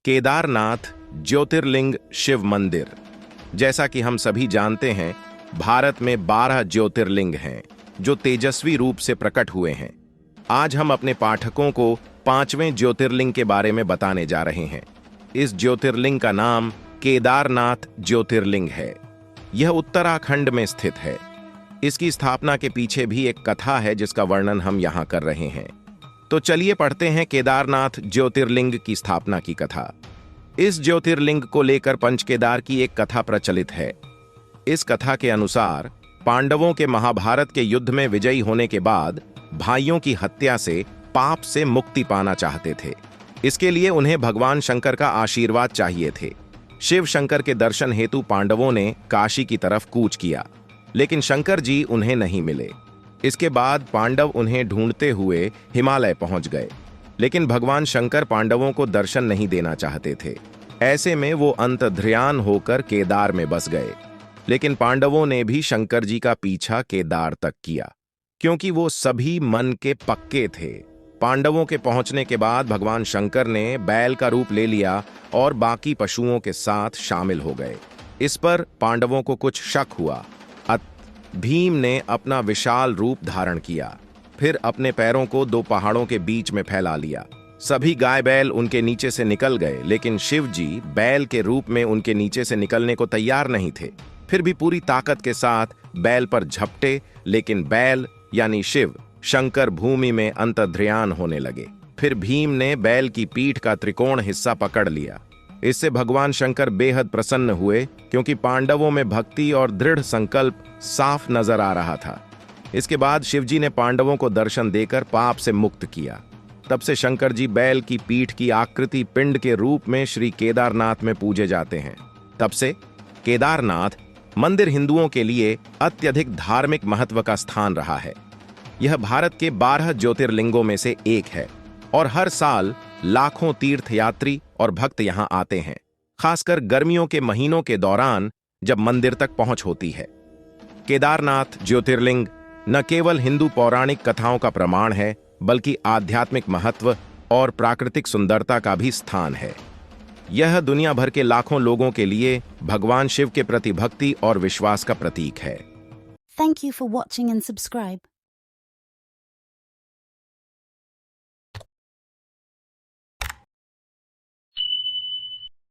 केदारनाथ ज्योतिर्लिंग शिव मंदिर। जैसा कि हम सभी जानते हैं, भारत में 12 ज्योतिर्लिंग हैं जो तेजस्वी रूप से प्रकट हुए हैं। आज हम अपने पाठकों को 5वें ज्योतिर्लिंग के बारे में बताने जा रहे हैं। इस ज्योतिर्लिंग का नाम केदारनाथ ज्योतिर्लिंग है। यह उत्तराखंड में स्थित है। इसकी स्थापना के पीछे भी एक कथा है जिसका वर्णन हम यहाँ कर रहे हैं। तो चलिए पढ़ते हैं केदारनाथ ज्योतिर्लिंग की स्थापना की कथा। इस ज्योतिर्लिंग को लेकर पंचकेदार की एक कथा प्रचलित है। इस कथा के अनुसार पांडवों के महाभारत के युद्ध में विजयी होने के बाद भाइयों की हत्या से पाप से मुक्ति पाना चाहते थे। इसके लिए उन्हें भगवान शंकर का आशीर्वाद चाहिए थे। शिव शंकर के दर्शन हेतु पांडवों ने काशी की तरफ कूच किया, लेकिन शंकर जी उन्हें नहीं मिले। इसके बाद पांडव उन्हें ढूंढते हुए हिमालय पहुंच गए, लेकिन भगवान शंकर पांडवों को दर्शन नहीं देना चाहते थे। ऐसे में वो अंतर्ध्यान होकर केदार में बस गए। लेकिन पांडवों ने भी शंकर जी का पीछा केदार तक किया, क्योंकि वो सभी मन के पक्के थे। पांडवों के पहुंचने के बाद भगवान शंकर ने बैल का रूप ले लिया और बाकी पशुओं के साथ शामिल हो गए। इस पर पांडवों को कुछ शक हुआ। भीम ने अपना विशाल रूप धारण किया, फिर अपने पैरों को 2 पहाड़ों के बीच में फैला लिया। सभी गाय बैल उनके नीचे से निकल गए, लेकिन शिव जी बैल के रूप में उनके नीचे से निकलने को तैयार नहीं थे। फिर भी पूरी ताकत के साथ बैल पर झपटे, लेकिन बैल यानी शिव शंकर भूमि में अंतर्ध्यान होने लगे। फिर भीम ने बैल की पीठ का त्रिकोण हिस्सा पकड़ लिया। इससे भगवान शंकर बेहद प्रसन्न हुए, क्योंकि पांडवों में भक्ति और दृढ़ संकल्प साफ नजर आ रहा था। इसके बाद शिवजी ने पांडवों को दर्शन देकर पाप से मुक्त किया। तब से शंकर जी बैल की पीठ की आकृति पिंड के रूप में श्री केदारनाथ में पूजे जाते हैं। तब से केदारनाथ मंदिर हिंदुओं के लिए अत्यधिक धार्मिक महत्व का स्थान रहा है। यह भारत के 12 ज्योतिर्लिंगों में से एक है और हर साल लाखों तीर्थयात्री और भक्त यहां आते हैं, खासकर गर्मियों के महीनों के दौरान जब मंदिर तक पहुंच होती है। केदारनाथ ज्योतिर्लिंग न केवल हिंदू पौराणिक कथाओं का प्रमाण है, बल्कि आध्यात्मिक महत्व और प्राकृतिक सुंदरता का भी स्थान है। यह दुनिया भर के लाखों लोगों के लिए भगवान शिव के प्रति भक्ति और विश्वास का प्रतीक है। Thank you for watching and subscribe.